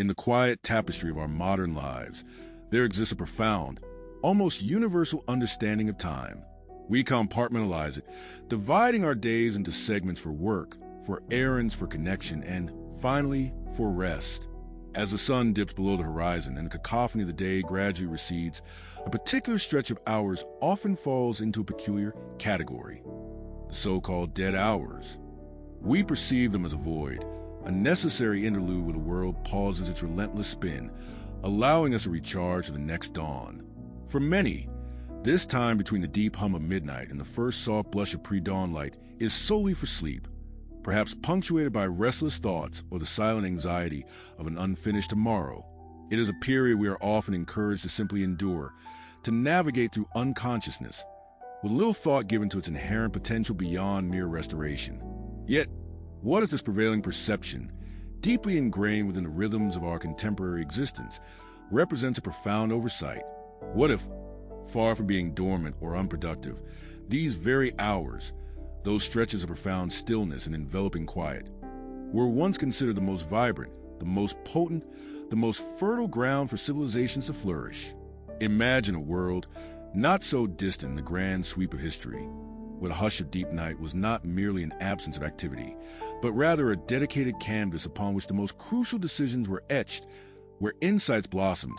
In the quiet tapestry of our modern lives, there exists a profound, almost universal understanding of time. We compartmentalize it, dividing our days into segments for work, for errands, for connection, and, finally, for rest. As the sun dips below the horizon and the cacophony of the day gradually recedes, a particular stretch of hours often falls into a peculiar category, the so-called dead hours. We perceive them as a void, a necessary interlude where the world pauses its relentless spin, allowing us to recharge to the next dawn. For many, this time between the deep hum of midnight and the first soft blush of pre-dawn light is solely for sleep, perhaps punctuated by restless thoughts or the silent anxiety of an unfinished tomorrow. It is a period we are often encouraged to simply endure, to navigate through unconsciousness, with little thought given to its inherent potential beyond mere restoration. Yet, what if this prevailing perception, deeply ingrained within the rhythms of our contemporary existence, represents a profound oversight? What if, far from being dormant or unproductive, these very hours, those stretches of profound stillness and enveloping quiet, were once considered the most vibrant, the most potent, the most fertile ground for civilizations to flourish? Imagine a world not so distant in the grand sweep of history, where the hush of deep night was not merely an absence of activity, but rather a dedicated canvas upon which the most crucial decisions were etched, where insights blossomed,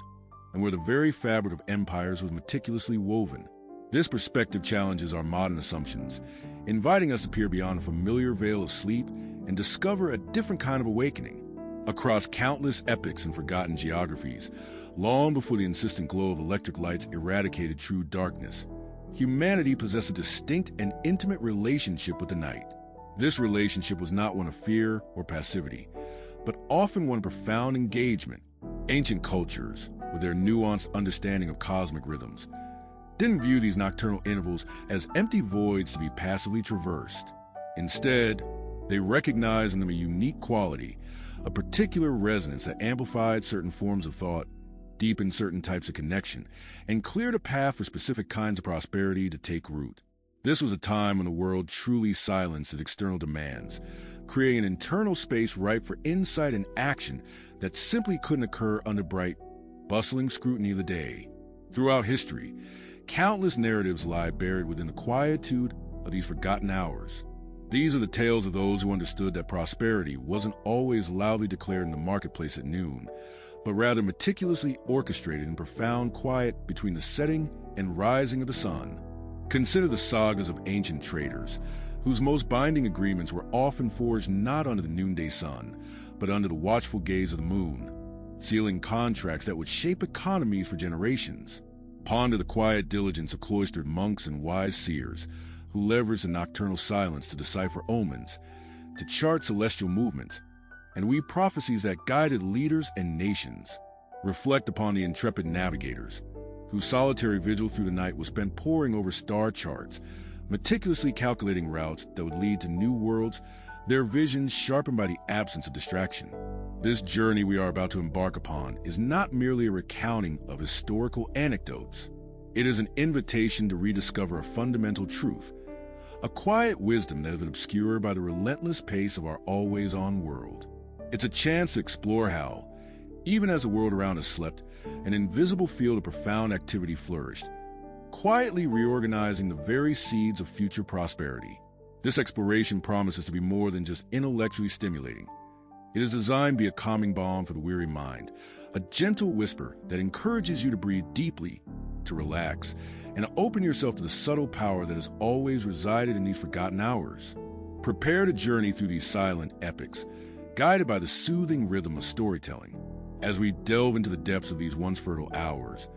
and where the very fabric of empires was meticulously woven. This perspective challenges our modern assumptions, inviting us to peer beyond a familiar veil of sleep and discover a different kind of awakening. Across countless epochs and forgotten geographies, long before the insistent glow of electric lights eradicated true darkness, humanity possessed a distinct and intimate relationship with the night. This relationship was not one of fear or passivity, but often one of profound engagement. Ancient cultures, with their nuanced understanding of cosmic rhythms, didn't view these nocturnal intervals as empty voids to be passively traversed. Instead, they recognized in them a unique quality, a particular resonance that amplified certain forms of thought, deepened certain types of connection, and cleared a path for specific kinds of prosperity to take root. This was a time when the world truly silenced its external demands, creating an internal space ripe for insight and action that simply couldn't occur under bright, bustling scrutiny of the day. Throughout history, countless narratives lie buried within the quietude of these forgotten hours. These are the tales of those who understood that prosperity wasn't always loudly declared in the marketplace at noon, but rather meticulously orchestrated in profound quiet between the setting and rising of the sun. Consider the sagas of ancient traders, whose most binding agreements were often forged not under the noonday sun, but under the watchful gaze of the moon, sealing contracts that would shape economies for generations. Ponder the quiet diligence of cloistered monks and wise seers, who leveraged the nocturnal silence to decipher omens, to chart celestial movements, and weave prophecies that guided leaders and nations. Reflect upon the intrepid navigators, whose solitary vigil through the night was spent poring over star charts, meticulously calculating routes that would lead to new worlds, their visions sharpened by the absence of distraction. This journey we are about to embark upon is not merely a recounting of historical anecdotes. It is an invitation to rediscover a fundamental truth, a quiet wisdom that has been obscured by the relentless pace of our always-on world. It's a chance to explore how, even as the world around us slept, an invisible field of profound activity flourished, quietly reorganizing the very seeds of future prosperity. This exploration promises to be more than just intellectually stimulating. It is designed to be a calming balm for the weary mind, a gentle whisper that encourages you to breathe deeply, to relax, and to open yourself to the subtle power that has always resided in these forgotten hours. Prepare to journey through these silent epics, guided by the soothing rhythm of storytelling. As we delve into the depths of these once fertile hours,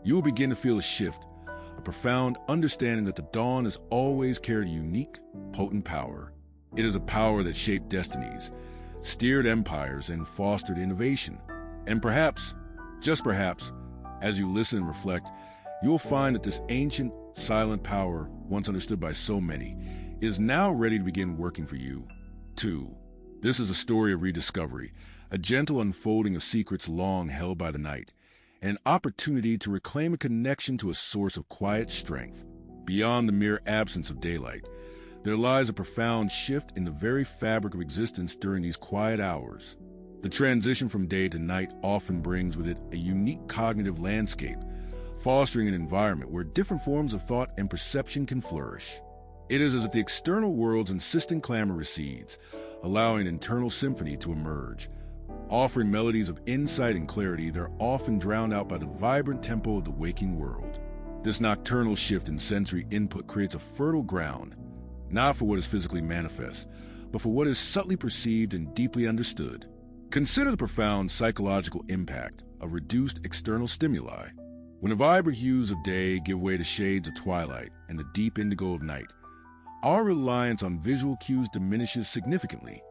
you will begin to feel a shift, a profound understanding that the dawn has always carried a unique, potent power. It is a power that shaped destinies, steered empires, and fostered innovation. And perhaps, just perhaps, as you listen and reflect, you will find that this ancient, silent power, once understood by so many, is now ready to begin working for you, too. This is a story of rediscovery, a gentle unfolding of secrets long held by the night, and an opportunity to reclaim a connection to a source of quiet strength. Beyond the mere absence of daylight, there lies a profound shift in the very fabric of existence during these quiet hours. The transition from day to night often brings with it a unique cognitive landscape, fostering an environment where different forms of thought and perception can flourish. It is as if the external world's insistent clamor recedes, allowing an internal symphony to emerge. Offering melodies of insight and clarity, they're often drowned out by the vibrant tempo of the waking world. This nocturnal shift in sensory input creates a fertile ground, not for what is physically manifest, but for what is subtly perceived and deeply understood. Consider the profound psychological impact of reduced external stimuli. When the vibrant hues of day give way to shades of twilight and the deep indigo of night, our reliance on visual cues diminishes significantly.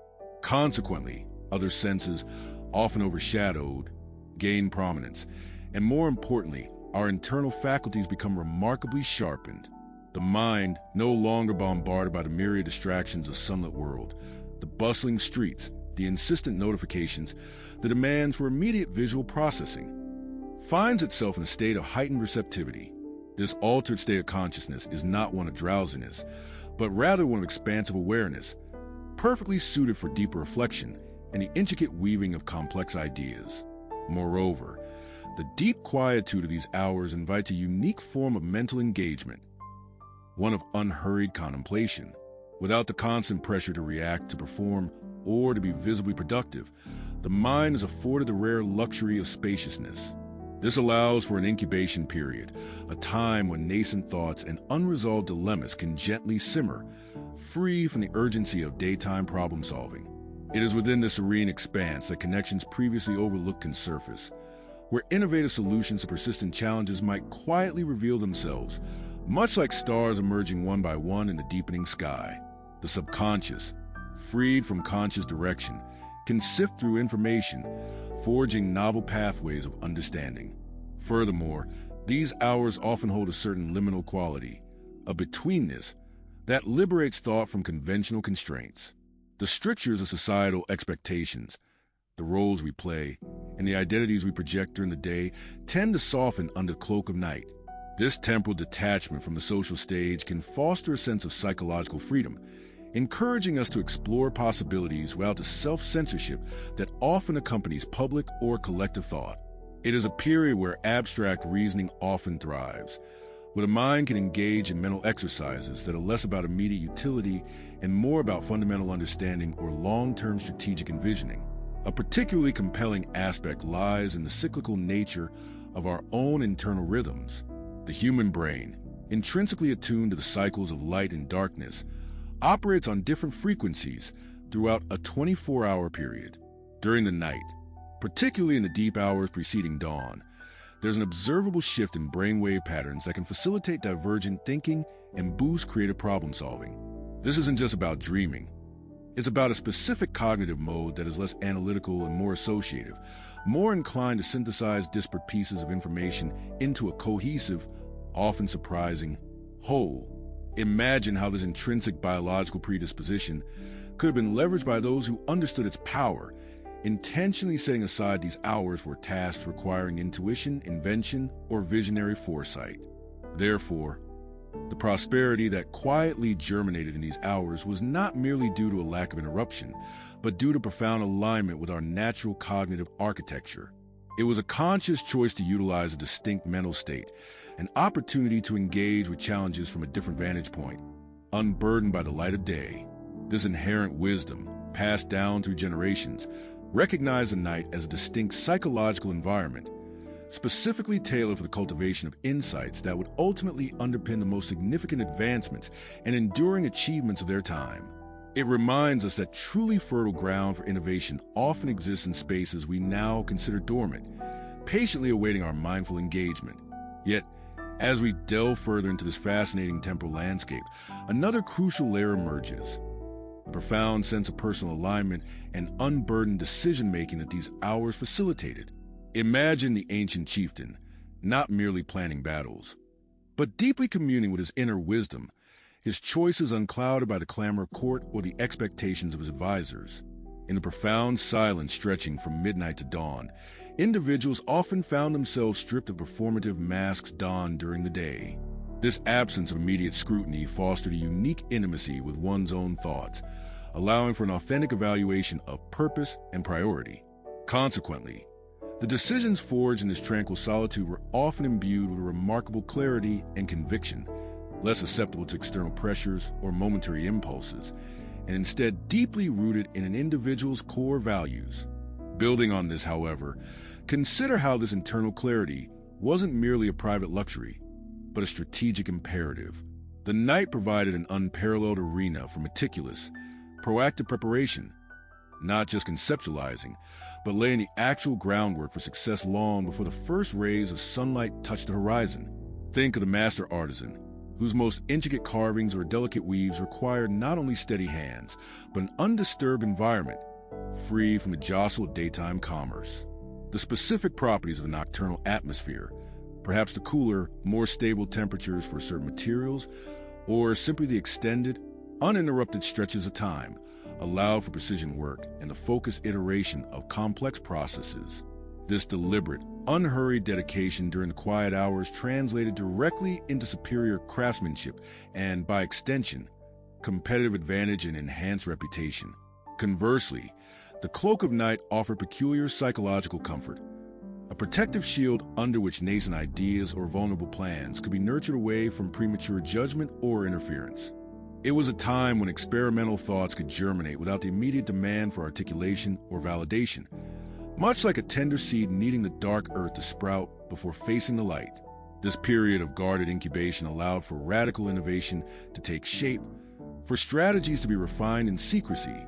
Consequently, other senses, often overshadowed, gain prominence, and more importantly, our internal faculties become remarkably sharpened. The mind, no longer bombarded by the myriad distractions of sunlit world, the bustling streets, the insistent notifications, the demands for immediate visual processing, finds itself in a state of heightened receptivity. This altered state of consciousness is not one of drowsiness, but rather one of expansive awareness, perfectly suited for deeper reflection and the intricate weaving of complex ideas. Moreover, the deep quietude of these hours invites a unique form of mental engagement, one of unhurried contemplation. Without the constant pressure to react, to perform, or to be visibly productive, the mind is afforded the rare luxury of spaciousness. This allows for an incubation period, a time when nascent thoughts and unresolved dilemmas can gently simmer, free from the urgency of daytime problem solving. It is within this serene expanse that connections previously overlooked can surface, where innovative solutions to persistent challenges might quietly reveal themselves, much like stars emerging one by one in the deepening sky. The subconscious, freed from conscious direction, can sift through information, forging novel pathways of understanding. Furthermore, these hours often hold a certain liminal quality, a betweenness, that liberates thought from conventional constraints. The strictures of societal expectations, the roles we play, and the identities we project during the day tend to soften under the cloak of night. This temporal detachment from the social stage can foster a sense of psychological freedom, encouraging us to explore possibilities without the self-censorship that often accompanies public or collective thought. It is a period where abstract reasoning often thrives, where the mind can engage in mental exercises that are less about immediate utility and more about fundamental understanding or long-term strategic envisioning. A particularly compelling aspect lies in the cyclical nature of our own internal rhythms. The human brain, intrinsically attuned to the cycles of light and darkness, operates on different frequencies throughout a 24-hour period. During the night, particularly in the deep hours preceding dawn, there's an observable shift in brainwave patterns that can facilitate divergent thinking and boost creative problem solving. This isn't just about dreaming. It's about a specific cognitive mode that is less analytical and more associative, more inclined to synthesize disparate pieces of information into a cohesive, often surprising, whole. Imagine how this intrinsic biological predisposition could have been leveraged by those who understood its power, intentionally setting aside these hours for tasks requiring intuition, invention, or visionary foresight. Therefore, the prosperity that quietly germinated in these hours was not merely due to a lack of interruption, but due to profound alignment with our natural cognitive architecture. It was a conscious choice to utilize a distinct mental state, an opportunity to engage with challenges from a different vantage point, unburdened by the light of day. This inherent wisdom, passed down through generations, recognized the night as a distinct psychological environment, specifically tailored for the cultivation of insights that would ultimately underpin the most significant advancements and enduring achievements of their time. It reminds us that truly fertile ground for innovation often exists in spaces we now consider dormant, patiently awaiting our mindful engagement. Yet, as we delve further into this fascinating temporal landscape, another crucial layer emerges: a profound sense of personal alignment and unburdened decision-making that these hours facilitated. Imagine the ancient chieftain, not merely planning battles, but deeply communing with his inner wisdom, his choices unclouded by the clamor of court or the expectations of his advisors. In the profound silence stretching from midnight to dawn, individuals often found themselves stripped of performative masks donned during the day. This absence of immediate scrutiny fostered a unique intimacy with one's own thoughts, allowing for an authentic evaluation of purpose and priority. Consequently, the decisions forged in this tranquil solitude were often imbued with a remarkable clarity and conviction, less susceptible to external pressures or momentary impulses, and instead deeply rooted in an individual's core values. Building on this, however, consider how this internal clarity wasn't merely a private luxury, but a strategic imperative. The night provided an unparalleled arena for meticulous, proactive preparation, not just conceptualizing, but laying the actual groundwork for success long before the first rays of sunlight touched the horizon. Think of the master artisan, whose most intricate carvings or delicate weaves require not only steady hands, but an undisturbed environment, free from the jostle of daytime commerce. The specific properties of the nocturnal atmosphere, perhaps the cooler, more stable temperatures for certain materials, or simply the extended, uninterrupted stretches of time, allowed for precision work and the focused iteration of complex processes. This deliberate, unhurried dedication during the quiet hours translated directly into superior craftsmanship and, by extension, competitive advantage and enhanced reputation. Conversely, the cloak of night offered peculiar psychological comfort, a protective shield under which nascent ideas or vulnerable plans could be nurtured away from premature judgment or interference. It was a time when experimental thoughts could germinate without the immediate demand for articulation or validation, much like a tender seed needing the dark earth to sprout before facing the light. This period of guarded incubation allowed for radical innovation to take shape, for strategies to be refined in secrecy,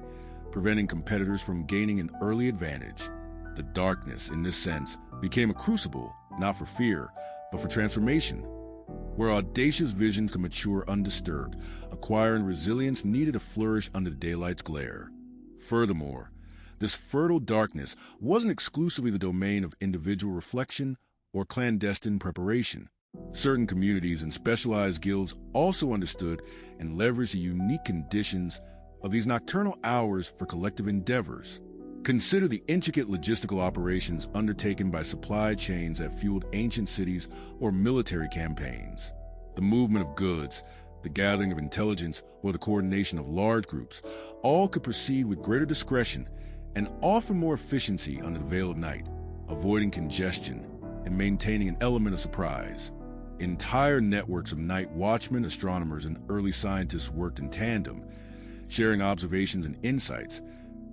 preventing competitors from gaining an early advantage. The darkness, in this sense, became a crucible, not for fear, but for transformation, where audacious visions could mature undisturbed, acquiring resilience needed to flourish under the daylight's glare. Furthermore, this fertile darkness wasn't exclusively the domain of individual reflection or clandestine preparation. Certain communities and specialized guilds also understood and leveraged the unique conditions of these nocturnal hours for collective endeavors. Consider the intricate logistical operations undertaken by supply chains that fueled ancient cities or military campaigns. The movement of goods, the gathering of intelligence, or the coordination of large groups all could proceed with greater discretion and often more efficiency under the veil of night, avoiding congestion and maintaining an element of surprise. Entire networks of night watchmen, astronomers, and early scientists worked in tandem, sharing observations and insights,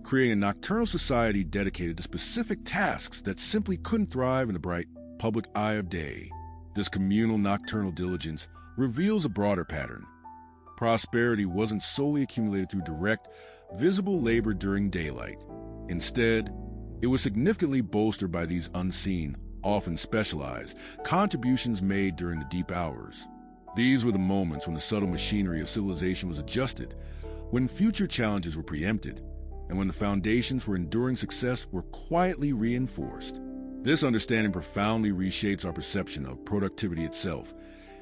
creating a nocturnal society dedicated to specific tasks that simply couldn't thrive in the bright public eye of day. This communal nocturnal diligence reveals a broader pattern. Prosperity wasn't solely accumulated through direct, visible labor during daylight. Instead, it was significantly bolstered by these unseen, often specialized, contributions made during the deep hours. These were the moments when the subtle machinery of civilization was adjusted, when future challenges were preempted, and when the foundations for enduring success were quietly reinforced. This understanding profoundly reshapes our perception of productivity itself,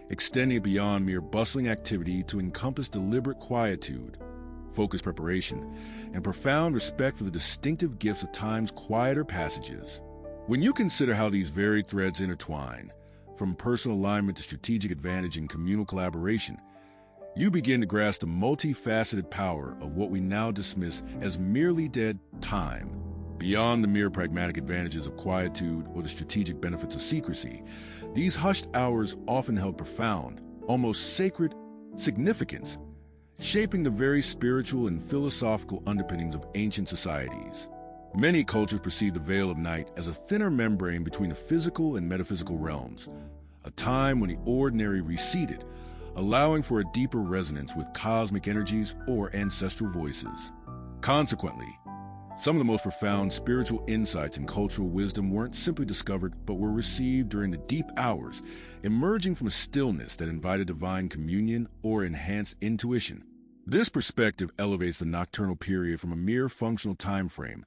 extending it beyond mere bustling activity to encompass deliberate quietude, focused preparation, and profound respect for the distinctive gifts of time's quieter passages. When you consider how these varied threads intertwine, from personal alignment to strategic advantage and communal collaboration, you begin to grasp the multifaceted power of what we now dismiss as merely dead time. Beyond the mere pragmatic advantages of quietude or the strategic benefits of secrecy, these hushed hours often held profound, almost sacred significance, shaping the very spiritual and philosophical underpinnings of ancient societies. Many cultures perceive the veil of night as a thinner membrane between the physical and metaphysical realms, a time when the ordinary receded, allowing for a deeper resonance with cosmic energies or ancestral voices. Consequently, some of the most profound spiritual insights and cultural wisdom weren't simply discovered, but were received during the deep hours, emerging from a stillness that invited divine communion or enhanced intuition. This perspective elevates the nocturnal period from a mere functional time frame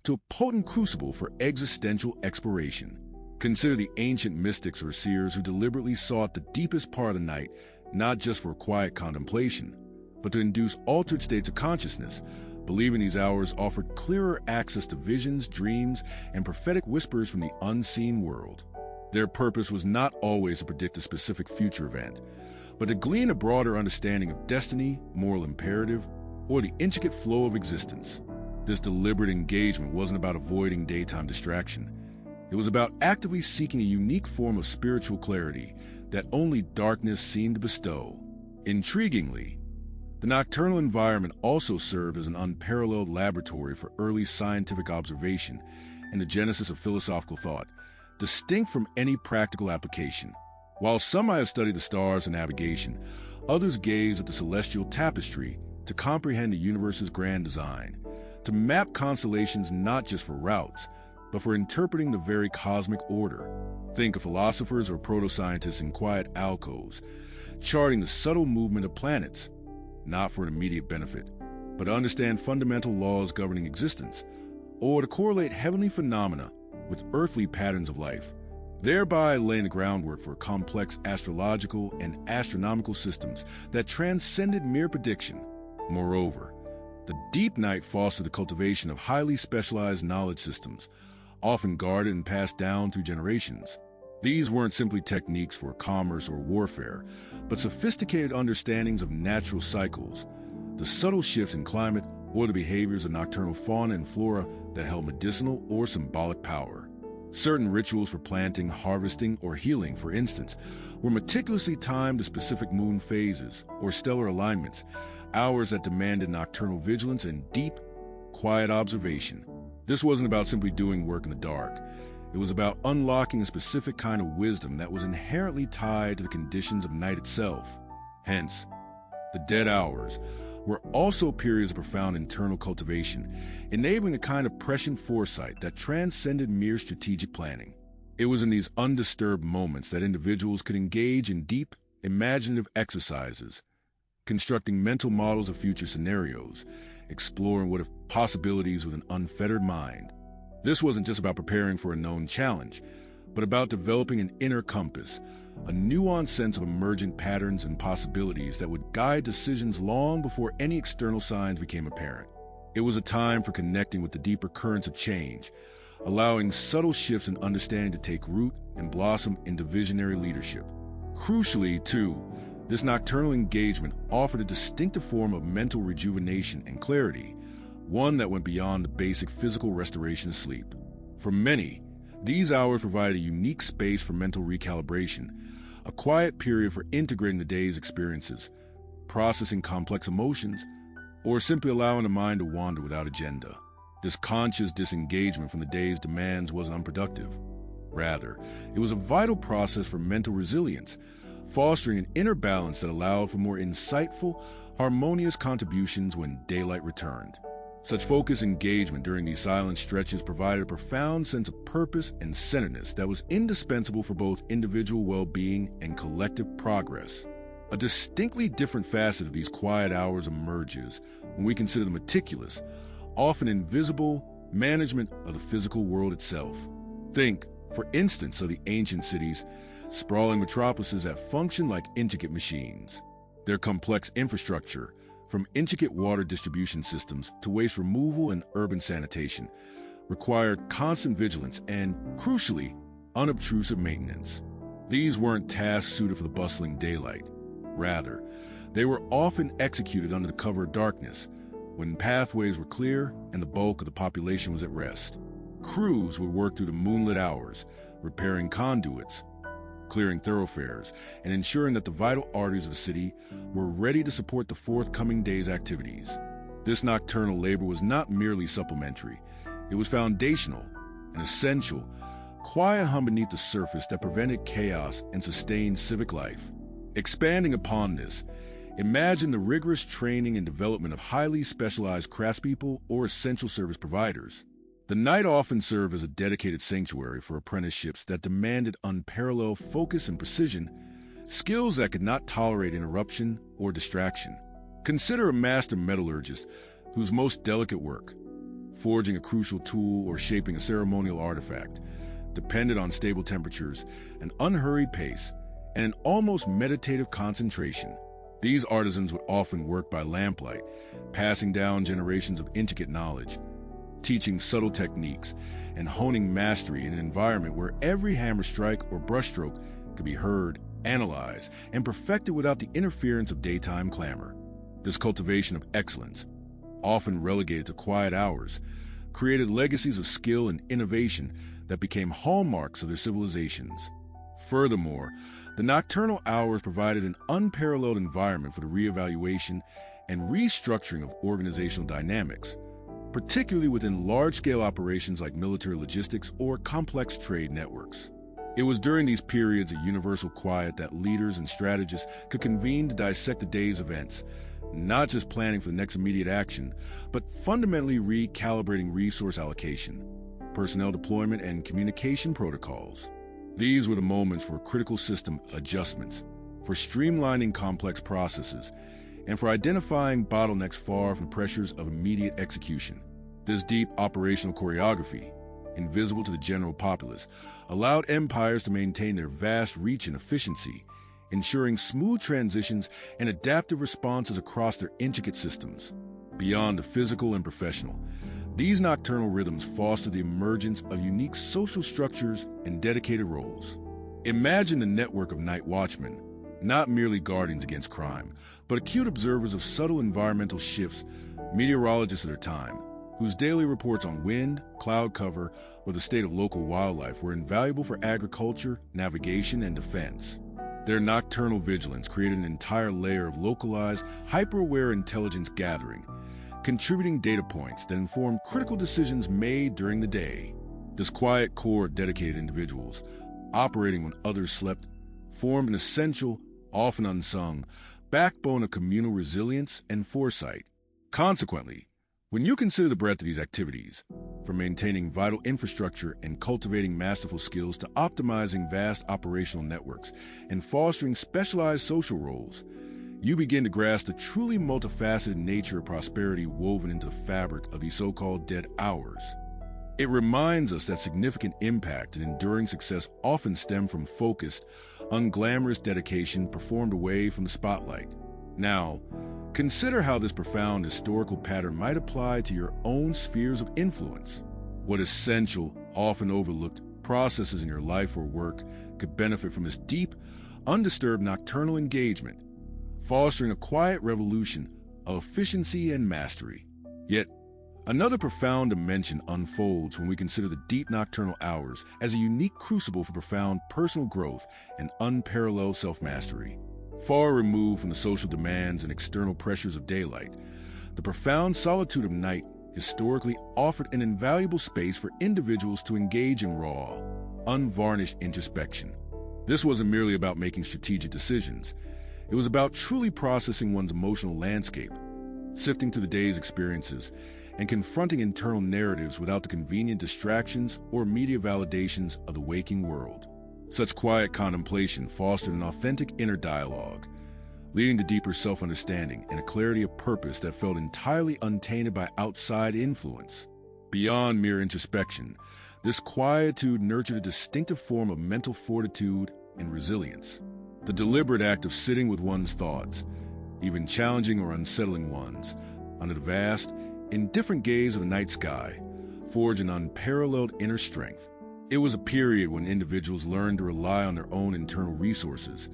to a potent crucible for existential exploration. Consider the ancient mystics or seers who deliberately sought the deepest part of the night, not just for quiet contemplation, but to induce altered states of consciousness, believing these hours offered clearer access to visions, dreams, and prophetic whispers from the unseen world. Their purpose was not always to predict a specific future event, but to glean a broader understanding of destiny, moral imperative, or the intricate flow of existence. This deliberate engagement wasn't about avoiding daytime distraction. It was about actively seeking a unique form of spiritual clarity that only darkness seemed to bestow. Intriguingly, the nocturnal environment also served as an unparalleled laboratory for early scientific observation and the genesis of philosophical thought, distinct from any practical application. While some might have studied the stars and navigation, others gazed at the celestial tapestry to comprehend the universe's grand design, to map constellations not just for routes, but for interpreting the very cosmic order. Think of philosophers or proto-scientists in quiet alcoves, charting the subtle movement of planets, not for an immediate benefit, but to understand fundamental laws governing existence, or to correlate heavenly phenomena with earthly patterns of life, thereby laying the groundwork for complex astrological and astronomical systems that transcended mere prediction. Moreover, the deep night fostered the cultivation of highly specialized knowledge systems, often guarded and passed down through generations. These weren't simply techniques for commerce or warfare, but sophisticated understandings of natural cycles, the subtle shifts in climate, or the behaviors of nocturnal fauna and flora that held medicinal or symbolic power. Certain rituals for planting, harvesting, or healing, for instance, were meticulously timed to specific moon phases or stellar alignments, hours that demanded nocturnal vigilance and deep, quiet observation. This wasn't about simply doing work in the dark. It was about unlocking a specific kind of wisdom that was inherently tied to the conditions of night itself. Hence, the dead hours were also periods of profound internal cultivation, enabling a kind of prescient foresight that transcended mere strategic planning. It was in these undisturbed moments that individuals could engage in deep, imaginative exercises, constructing mental models of future scenarios, exploring what if possibilities with an unfettered mind. This wasn't just about preparing for a known challenge, but about developing an inner compass, a nuanced sense of emergent patterns and possibilities that would guide decisions long before any external signs became apparent. It was a time for connecting with the deeper currents of change, allowing subtle shifts in understanding to take root and blossom into visionary leadership. Crucially, too, this nocturnal engagement offered a distinctive form of mental rejuvenation and clarity, one that went beyond the basic physical restoration of sleep. For many, these hours provided a unique space for mental recalibration, a quiet period for integrating the day's experiences, processing complex emotions, or simply allowing the mind to wander without agenda. This conscious disengagement from the day's demands wasn't unproductive. Rather, it was a vital process for mental resilience, fostering an inner balance that allowed for more insightful, harmonious contributions when daylight returned. Such focused engagement during these silent stretches provided a profound sense of purpose and centeredness that was indispensable for both individual well-being and collective progress. A distinctly different facet of these quiet hours emerges when we consider the meticulous, often invisible, management of the physical world itself. Think, for instance, of the ancient cities, sprawling metropolises that function like intricate machines. Their complex infrastructure, from intricate water distribution systems to waste removal and urban sanitation, required constant vigilance and, crucially, unobtrusive maintenance. These weren't tasks suited for the bustling daylight. Rather, they were often executed under the cover of darkness, when pathways were clear and the bulk of the population was at rest. Crews would work through the moonlit hours, repairing conduits, clearing thoroughfares, and ensuring that the vital arteries of the city were ready to support the forthcoming day's activities. This nocturnal labor was not merely supplementary. It was foundational, an essential, quiet hum beneath the surface that prevented chaos and sustained civic life. Expanding upon this, imagine the rigorous training and development of highly specialized craftspeople or essential service providers. The night often served as a dedicated sanctuary for apprenticeships that demanded unparalleled focus and precision, skills that could not tolerate interruption or distraction. Consider a master metallurgist whose most delicate work, forging a crucial tool or shaping a ceremonial artifact, depended on stable temperatures, an unhurried pace, and an almost meditative concentration. These artisans would often work by lamplight, passing down generations of intricate knowledge, teaching subtle techniques, and honing mastery in an environment where every hammer strike or brushstroke could be heard, analyzed, and perfected without the interference of daytime clamor. This cultivation of excellence, often relegated to quiet hours, created legacies of skill and innovation that became hallmarks of their civilizations. Furthermore, the nocturnal hours provided an unparalleled environment for the reevaluation and restructuring of organizational dynamics, particularly within large-scale operations like military logistics or complex trade networks. It was during these periods of universal quiet that leaders and strategists could convene to dissect the day's events, not just planning for the next immediate action, but fundamentally recalibrating resource allocation, personnel deployment, and communication protocols. These were the moments for critical system adjustments, for streamlining complex processes, and for identifying bottlenecks far from the pressures of immediate execution. This deep operational choreography, invisible to the general populace, allowed empires to maintain their vast reach and efficiency, ensuring smooth transitions and adaptive responses across their intricate systems. Beyond the physical and professional, these nocturnal rhythms foster the emergence of unique social structures and dedicated roles. Imagine the network of night watchmen, not merely guardians against crime, but acute observers of subtle environmental shifts, meteorologists of their time, whose daily reports on wind, cloud cover, or the state of local wildlife were invaluable for agriculture, navigation, and defense. Their nocturnal vigilance created an entire layer of localized, hyper-aware intelligence gathering, contributing data points that informed critical decisions made during the day. This quiet core of dedicated individuals, operating when others slept, formed an essential, often unsung, backbone of communal resilience and foresight. Consequently, when you consider the breadth of these activities, from maintaining vital infrastructure and cultivating masterful skills to optimizing vast operational networks and fostering specialized social roles, you begin to grasp the truly multifaceted nature of prosperity woven into the fabric of these so-called dead hours. It reminds us that significant impact and enduring success often stem from focused, unglamorous dedication performed away from the spotlight. Now, consider how this profound historical pattern might apply to your own spheres of influence. What essential, often overlooked processes in your life or work could benefit from this deep, undisturbed nocturnal engagement, fostering a quiet revolution of efficiency and mastery. Yet, another profound dimension unfolds when we consider the deep nocturnal hours as a unique crucible for profound personal growth and unparalleled self-mastery. Far removed from the social demands and external pressures of daylight, the profound solitude of night historically offered an invaluable space for individuals to engage in raw, unvarnished introspection. This wasn't merely about making strategic decisions. It was about truly processing one's emotional landscape, sifting through the day's experiences, and confronting internal narratives without the convenient distractions or media validations of the waking world. Such quiet contemplation fostered an authentic inner dialogue, leading to deeper self-understanding and a clarity of purpose that felt entirely untainted by outside influence. Beyond mere introspection, this quietude nurtured a distinctive form of mental fortitude and resilience. The deliberate act of sitting with one's thoughts, even challenging or unsettling ones, under the vast, indifferent gaze of the night sky, forged an unparalleled inner strength. It was a period when individuals learned to rely on their own internal resources,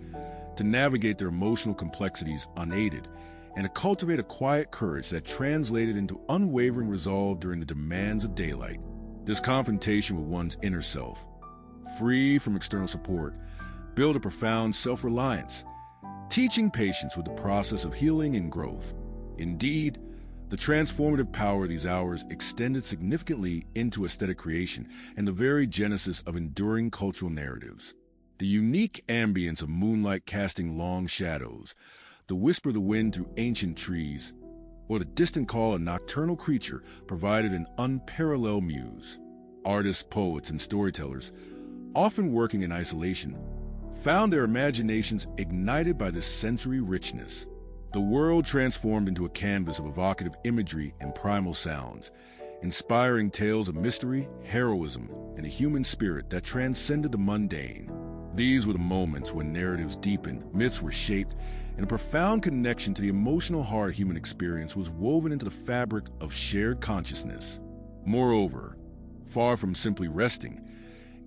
to navigate their emotional complexities unaided, and to cultivate a quiet courage that translated into unwavering resolve during the demands of daylight. This confrontation with one's inner self, free from external support, built a profound self-reliance, teaching patience with the process of healing and growth. Indeed, the transformative power of these hours extended significantly into aesthetic creation and the very genesis of enduring cultural narratives. The unique ambience of moonlight casting long shadows, the whisper of the wind through ancient trees, or the distant call of a nocturnal creature provided an unparalleled muse. Artists, poets, and storytellers, often working in isolation, found their imaginations ignited by this sensory richness. The world transformed into a canvas of evocative imagery and primal sounds, inspiring tales of mystery, heroism, and a human spirit that transcended the mundane. These were the moments when narratives deepened, myths were shaped, and a profound connection to the emotional heart of human experience was woven into the fabric of shared consciousness. Moreover, far from simply resting,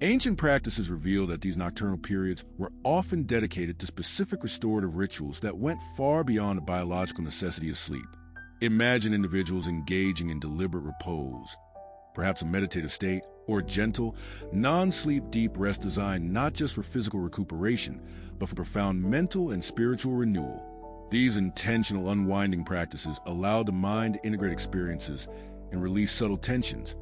ancient practices reveal that these nocturnal periods were often dedicated to specific restorative rituals that went far beyond the biological necessity of sleep. Imagine individuals engaging in deliberate repose, perhaps a meditative state, or gentle, non-sleep deep rest designed not just for physical recuperation, but for profound mental and spiritual renewal. These intentional unwinding practices allow the mind to integrate experiences and release subtle tensions,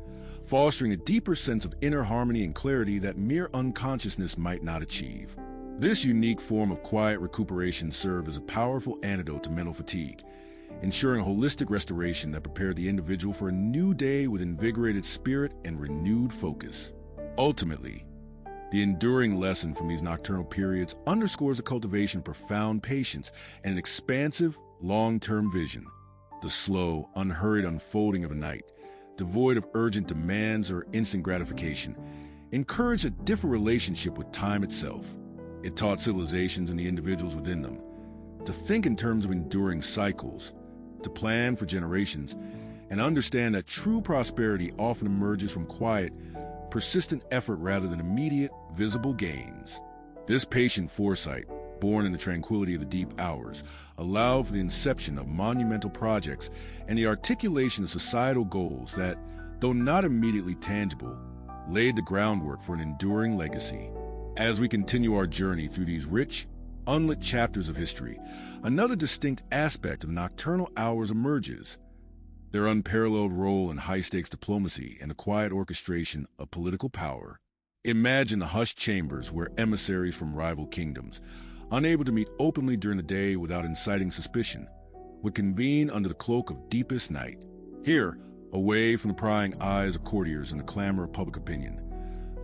fostering a deeper sense of inner harmony and clarity that mere unconsciousness might not achieve. This unique form of quiet recuperation serves as a powerful antidote to mental fatigue, ensuring holistic restoration that prepared the individual for a new day with invigorated spirit and renewed focus. Ultimately, the enduring lesson from these nocturnal periods underscores the cultivation of profound patience and an expansive, long-term vision. The slow, unhurried unfolding of the night, devoid of urgent demands or instant gratification, encouraged a different relationship with time itself. It taught civilizations and the individuals within them to think in terms of enduring cycles, to plan for generations, and understand that true prosperity often emerges from quiet, persistent effort rather than immediate, visible gains. This patient foresight, born in the tranquility of the deep hours, allowed for the inception of monumental projects and the articulation of societal goals that, though not immediately tangible, laid the groundwork for an enduring legacy. As we continue our journey through these rich, unlit chapters of history, another distinct aspect of nocturnal hours emerges: their unparalleled role in high-stakes diplomacy and the quiet orchestration of political power. Imagine the hushed chambers where emissaries from rival kingdoms, unable to meet openly during the day without inciting suspicion, would convene under the cloak of deepest night. Here, away from the prying eyes of courtiers and the clamor of public opinion,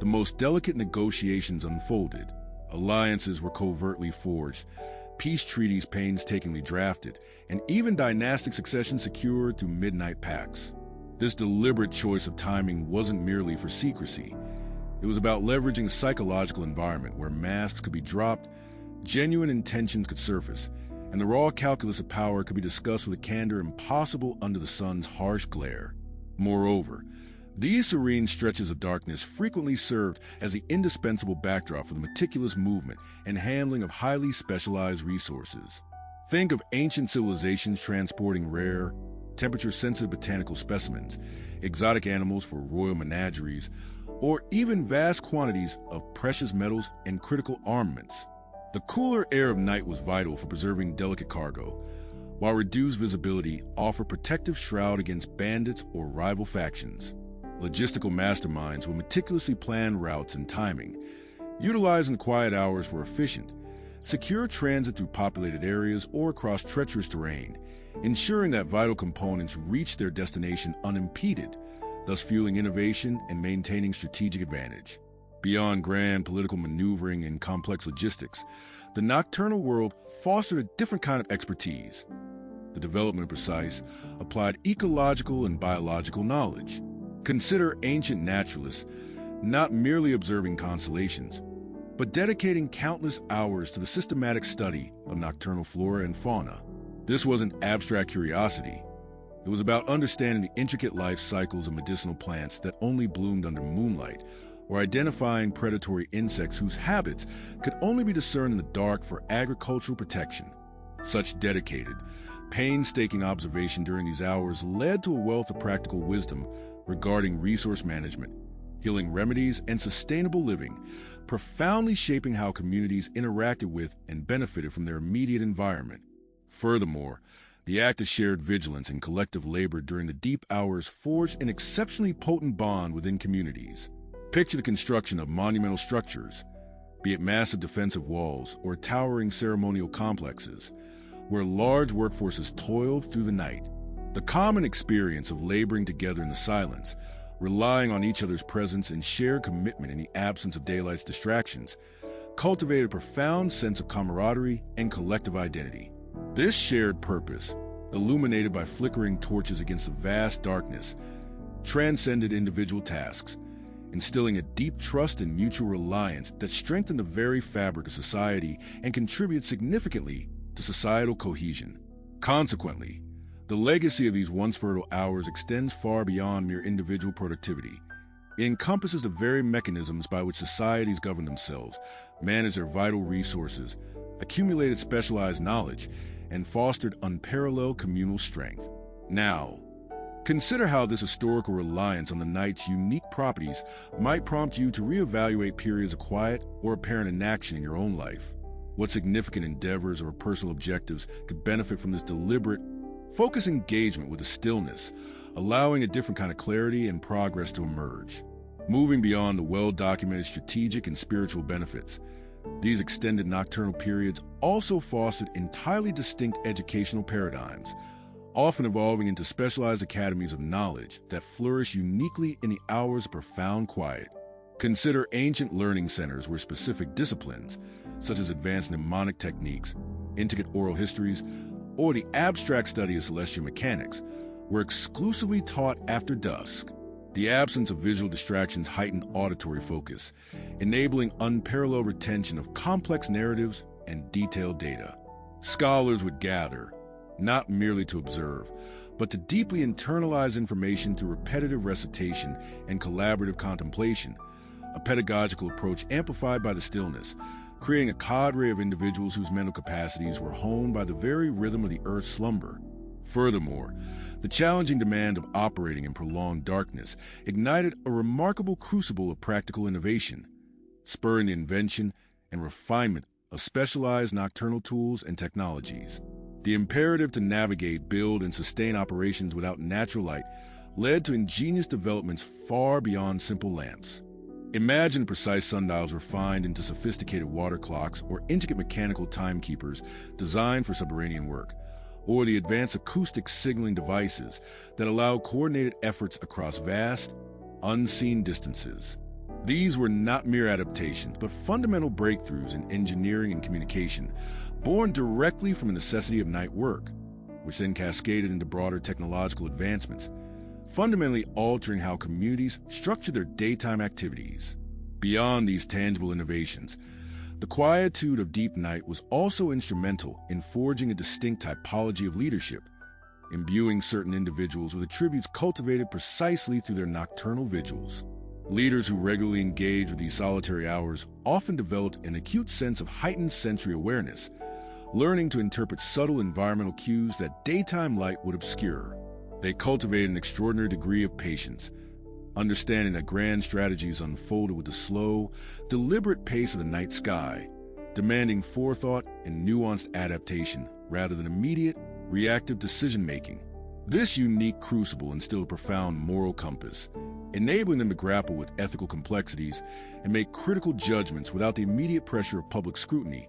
the most delicate negotiations unfolded. Alliances were covertly forged, peace treaties painstakingly drafted, and even dynastic succession secured through midnight pacts. This deliberate choice of timing wasn't merely for secrecy. It was about leveraging a psychological environment where masks could be dropped, genuine intentions could surface, and the raw calculus of power could be discussed with a candor impossible under the sun's harsh glare. Moreover, these serene stretches of darkness frequently served as the indispensable backdrop for the meticulous movement and handling of highly specialized resources. Think of ancient civilizations transporting rare, temperature-sensitive botanical specimens, exotic animals for royal menageries, or even vast quantities of precious metals and critical armaments. The cooler air of night was vital for preserving delicate cargo, while reduced visibility offered protective shroud against bandits or rival factions. Logistical masterminds would meticulously plan routes and timing, utilizing quiet hours for efficient, secure transit through populated areas or across treacherous terrain, ensuring that vital components reach their destination unimpeded, thus fueling innovation and maintaining strategic advantage. Beyond grand political maneuvering and complex logistics, the nocturnal world fostered a different kind of expertise: the development of precise, applied ecological and biological knowledge. Consider ancient naturalists not merely observing constellations, but dedicating countless hours to the systematic study of nocturnal flora and fauna. This wasn't abstract curiosity. It was about understanding the intricate life cycles of medicinal plants that only bloomed under moonlight, or identifying predatory insects whose habits could only be discerned in the dark for agricultural protection. Such dedicated, painstaking observation during these hours led to a wealth of practical wisdom regarding resource management, healing remedies, and sustainable living, profoundly shaping how communities interacted with and benefited from their immediate environment. Furthermore, the act of shared vigilance and collective labor during the deep hours forged an exceptionally potent bond within communities. Picture the construction of monumental structures, be it massive defensive walls or towering ceremonial complexes, where large workforces toiled through the night. The common experience of laboring together in the silence, relying on each other's presence and shared commitment in the absence of daylight's distractions, cultivated a profound sense of camaraderie and collective identity. This shared purpose, illuminated by flickering torches against the vast darkness, transcended individual tasks, instilling a deep trust and mutual reliance that strengthened the very fabric of society and contributed significantly to societal cohesion. Consequently, the legacy of these once fertile hours extends far beyond mere individual productivity. It encompasses the very mechanisms by which societies govern themselves, manage their vital resources, accumulated specialized knowledge, and fostered unparalleled communal strength. Now, consider how this historical reliance on the night's unique properties might prompt you to reevaluate periods of quiet or apparent inaction in your own life. What significant endeavors or personal objectives could benefit from this deliberate, focused engagement with the stillness, allowing a different kind of clarity and progress to emerge? Moving beyond the well-documented strategic and spiritual benefits, these extended nocturnal periods also fostered entirely distinct educational paradigms, often evolving into specialized academies of knowledge that flourish uniquely in the hours of profound quiet. Consider ancient learning centers where specific disciplines, such as advanced mnemonic techniques, intricate oral histories, or the abstract study of celestial mechanics, were exclusively taught after dusk. The absence of visual distractions heightened auditory focus, enabling unparalleled retention of complex narratives and detailed data. Scholars would gather, not merely to observe, but to deeply internalize information through repetitive recitation and collaborative contemplation, a pedagogical approach amplified by the stillness, creating a cadre of individuals whose mental capacities were honed by the very rhythm of the earth's slumber. Furthermore, the challenging demand of operating in prolonged darkness ignited a remarkable crucible of practical innovation, spurring the invention and refinement of specialized nocturnal tools and technologies. The imperative to navigate, build, and sustain operations without natural light led to ingenious developments far beyond simple lamps. Imagine precise sundials refined into sophisticated water clocks or intricate mechanical timekeepers designed for subterranean work, or the advanced acoustic signaling devices that allow coordinated efforts across vast, unseen distances. These were not mere adaptations, but fundamental breakthroughs in engineering and communication, born directly from the necessity of night work, which then cascaded into broader technological advancements, fundamentally altering how communities structure their daytime activities. Beyond these tangible innovations, the quietude of deep night was also instrumental in forging a distinct typology of leadership, imbuing certain individuals with attributes cultivated precisely through their nocturnal vigils. Leaders who regularly engaged with these solitary hours often developed an acute sense of heightened sensory awareness, learning to interpret subtle environmental cues that daytime light would obscure. They cultivated an extraordinary degree of patience, understanding that grand strategies unfolded with the slow, deliberate pace of the night sky, demanding forethought and nuanced adaptation rather than immediate, reactive decision-making. This unique crucible instilled a profound moral compass, enabling them to grapple with ethical complexities and make critical judgments without the immediate pressure of public scrutiny,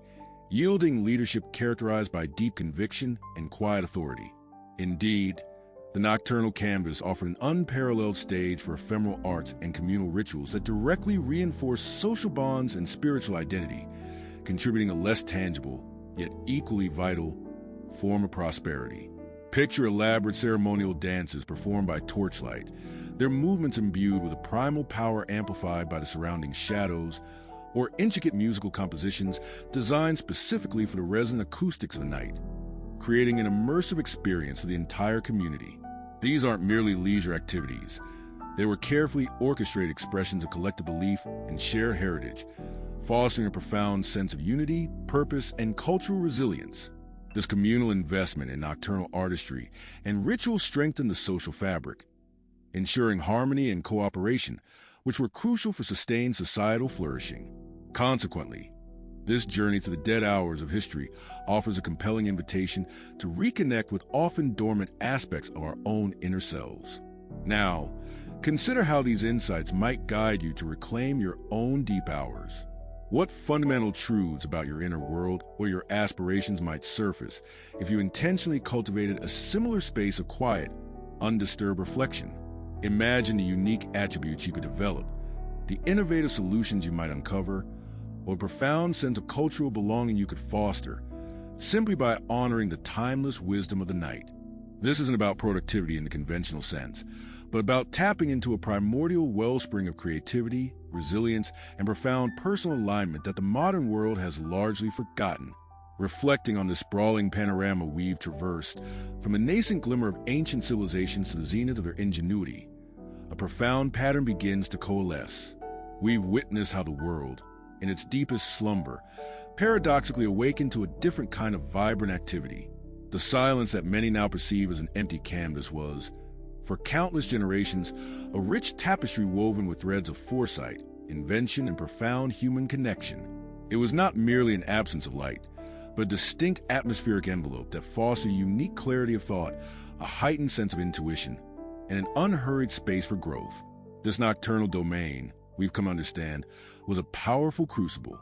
yielding leadership characterized by deep conviction and quiet authority. Indeed, the nocturnal canvas offered an unparalleled stage for ephemeral arts and communal rituals that directly reinforced social bonds and spiritual identity, contributing a less tangible, yet equally vital, form of prosperity. Picture elaborate ceremonial dances performed by torchlight, their movements imbued with a primal power amplified by the surrounding shadows, or intricate musical compositions designed specifically for the resonant acoustics of the night, creating an immersive experience for the entire community. These aren't merely leisure activities. They were carefully orchestrated expressions of collective belief and shared heritage, fostering a profound sense of unity, purpose, and cultural resilience. This communal investment in nocturnal artistry and ritual strengthened the social fabric, ensuring harmony and cooperation, which were crucial for sustained societal flourishing. Consequently, this journey through the dead hours of history offers a compelling invitation to reconnect with often dormant aspects of our own inner selves. Now, consider how these insights might guide you to reclaim your own deep hours. What fundamental truths about your inner world or your aspirations might surface if you intentionally cultivated a similar space of quiet, undisturbed reflection? Imagine the unique attributes you could develop, the innovative solutions you might uncover, or a profound sense of cultural belonging you could foster, simply by honoring the timeless wisdom of the night. This isn't about productivity in the conventional sense, but about tapping into a primordial wellspring of creativity, resilience, and profound personal alignment that the modern world has largely forgotten. Reflecting on the sprawling panorama we've traversed, from the nascent glimmer of ancient civilizations to the zenith of their ingenuity, a profound pattern begins to coalesce. We've witnessed how the world, in its deepest slumber, paradoxically awakened to a different kind of vibrant activity, The silence that many now perceive as an empty canvas was, for countless generations, a rich tapestry woven with threads of foresight, invention, and profound human connection. It was not merely an absence of light, but a distinct atmospheric envelope that fostered a unique clarity of thought, a heightened sense of intuition, and an unhurried space for growth. This nocturnal domain, we've come to understand, was a powerful crucible.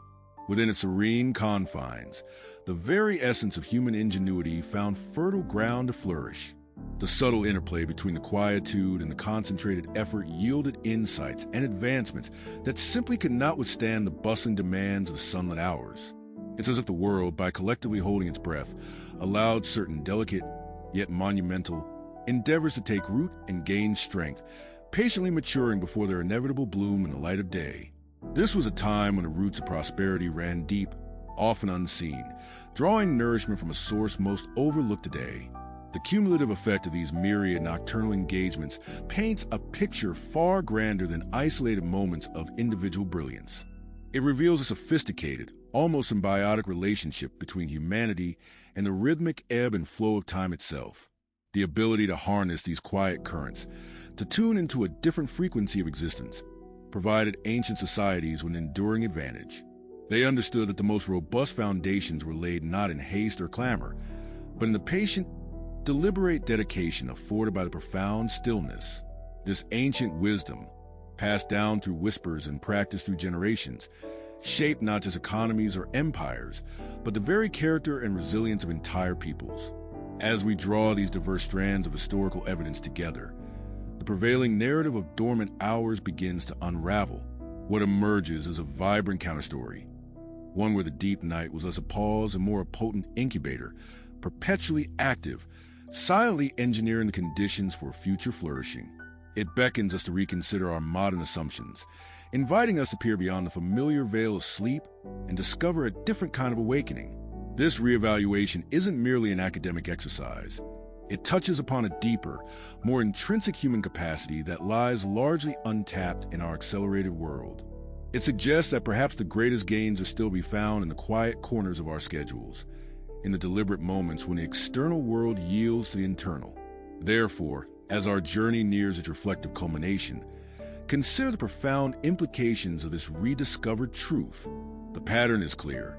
Within its serene confines, the very essence of human ingenuity found fertile ground to flourish. The subtle interplay between the quietude and the concentrated effort yielded insights and advancements that simply could not withstand the bustling demands of sunlit hours. It's as if the world, by collectively holding its breath, allowed certain delicate, yet monumental, endeavors to take root and gain strength, patiently maturing before their inevitable bloom in the light of day. This was a time when the roots of prosperity ran deep, often unseen, drawing nourishment from a source most overlooked today. The cumulative effect of these myriad nocturnal engagements paints a picture far grander than isolated moments of individual brilliance. It reveals a sophisticated, almost symbiotic relationship between humanity and the rhythmic ebb and flow of time itself. The ability to harness these quiet currents, to tune into a different frequency of existence, provided ancient societies with an enduring advantage. They understood that the most robust foundations were laid not in haste or clamor, but in the patient, deliberate dedication afforded by the profound stillness. This ancient wisdom, passed down through whispers and practiced through generations, shaped not just economies or empires, but the very character and resilience of entire peoples. As we draw these diverse strands of historical evidence together, the prevailing narrative of dormant hours begins to unravel. What emerges is a vibrant counterstory, one where the deep night was less a pause and more a potent incubator, perpetually active, silently engineering the conditions for future flourishing. It beckons us to reconsider our modern assumptions, inviting us to peer beyond the familiar veil of sleep and discover a different kind of awakening. This reevaluation isn't merely an academic exercise. It touches upon a deeper, more intrinsic human capacity that lies largely untapped in our accelerated world. It suggests that perhaps the greatest gains are still to be found in the quiet corners of our schedules, in the deliberate moments when the external world yields to the internal. Therefore, as our journey nears its reflective culmination, consider the profound implications of this rediscovered truth. The pattern is clear.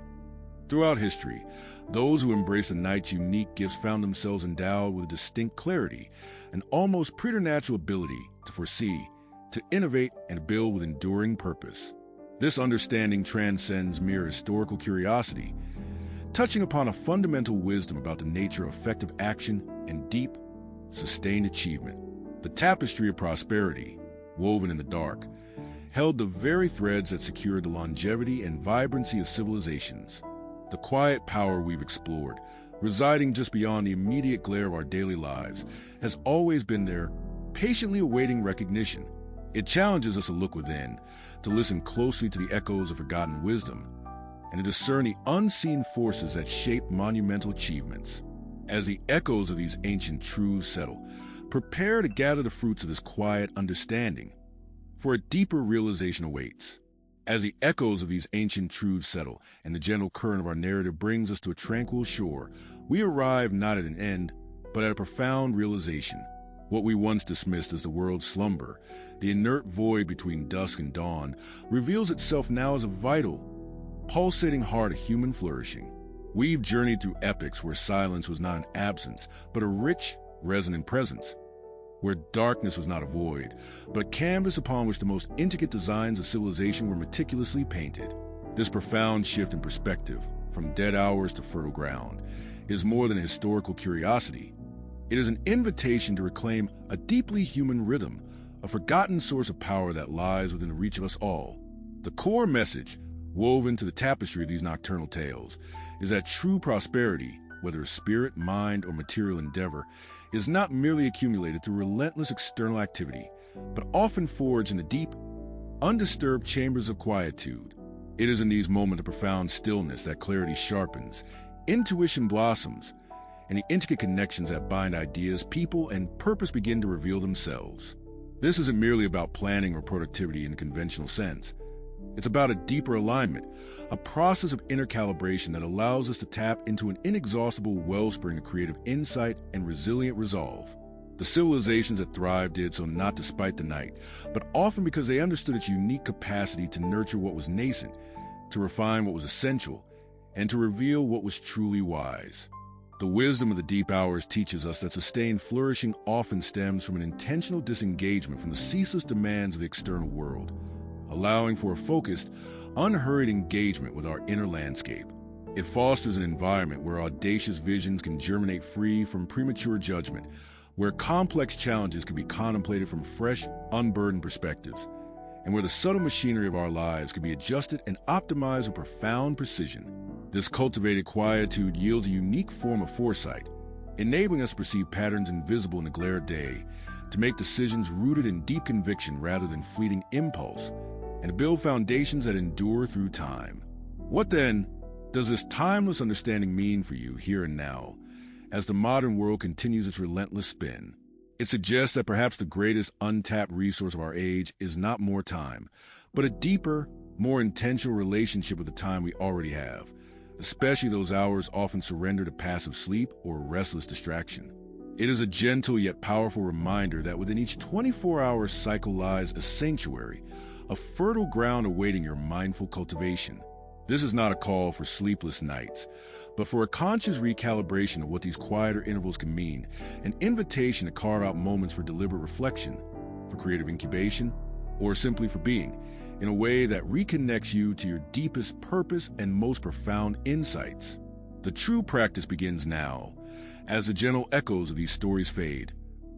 Throughout history, those who embraced the night's unique gifts found themselves endowed with a distinct clarity, an almost preternatural ability to foresee, to innovate, and build with enduring purpose. This understanding transcends mere historical curiosity, touching upon a fundamental wisdom about the nature of effective action and deep, sustained achievement. The tapestry of prosperity, woven in the dark, held the very threads that secured the longevity and vibrancy of civilizations. The quiet power we've explored, residing just beyond the immediate glare of our daily lives, has always been there, patiently awaiting recognition. It challenges us to look within, to listen closely to the echoes of forgotten wisdom, and to discern the unseen forces that shape monumental achievements. As the echoes of these ancient truths settle, prepare to gather the fruits of this quiet understanding, for a deeper realization awaits. As the echoes of these ancient truths settle and the gentle current of our narrative brings us to a tranquil shore, we arrive not at an end, but at a profound realization. What we once dismissed as the world's slumber, the inert void between dusk and dawn, reveals itself now as a vital, pulsating heart of human flourishing. We've journeyed through epochs where silence was not an absence, but a rich, resonant presence, where darkness was not a void, but a canvas upon which the most intricate designs of civilization were meticulously painted. This profound shift in perspective, from dead hours to fertile ground, is more than a historical curiosity. It is an invitation to reclaim a deeply human rhythm, a forgotten source of power that lies within the reach of us all. The core message, woven to the tapestry of these nocturnal tales, is that true prosperity, whether of spirit, mind, or material endeavor, is not merely accumulated through relentless external activity, but often forged in the deep, undisturbed chambers of quietude. It is in these moments of profound stillness that clarity sharpens, intuition blossoms, and the intricate connections that bind ideas, people, and purpose begin to reveal themselves. This isn't merely about planning or productivity in a conventional sense. It's about a deeper alignment, a process of inner calibration that allows us to tap into an inexhaustible wellspring of creative insight and resilient resolve. The civilizations that thrived did so not despite the night, but often because they understood its unique capacity to nurture what was nascent, to refine what was essential, and to reveal what was truly wise. The wisdom of the deep hours teaches us that sustained flourishing often stems from an intentional disengagement from the ceaseless demands of the external world, allowing for a focused, unhurried engagement with our inner landscape. It fosters an environment where audacious visions can germinate free from premature judgment, where complex challenges can be contemplated from fresh, unburdened perspectives, and where the subtle machinery of our lives can be adjusted and optimized with profound precision. This cultivated quietude yields a unique form of foresight, enabling us to perceive patterns invisible in the glare of day, to make decisions rooted in deep conviction rather than fleeting impulse, and to build foundations that endure through time. What then does this timeless understanding mean for you here and now, as the modern world continues its relentless spin? It suggests that perhaps the greatest untapped resource of our age is not more time, but a deeper, more intentional relationship with the time we already have, especially those hours often surrendered to passive sleep or restless distraction. It is a gentle yet powerful reminder that within each 24-hour cycle lies a sanctuary, a fertile ground awaiting your mindful cultivation. This is not a call for sleepless nights, but for a conscious recalibration of what these quieter intervals can mean, an invitation to carve out moments for deliberate reflection, for creative incubation, or simply for being, in a way that reconnects you to your deepest purpose and most profound insights. The true practice begins now, as the gentle echoes of these stories fade,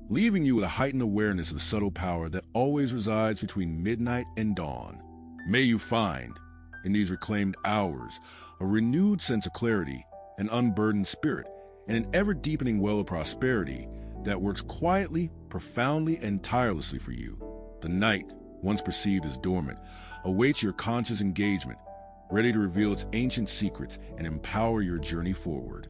leaving you with a heightened awareness of the subtle power that always resides between midnight and dawn. May you find, in these reclaimed hours, a renewed sense of clarity, an unburdened spirit, and an ever-deepening well of prosperity that works quietly, profoundly, and tirelessly for you. The night, once perceived as dormant, awaits your conscious engagement, ready to reveal its ancient secrets and empower your journey forward.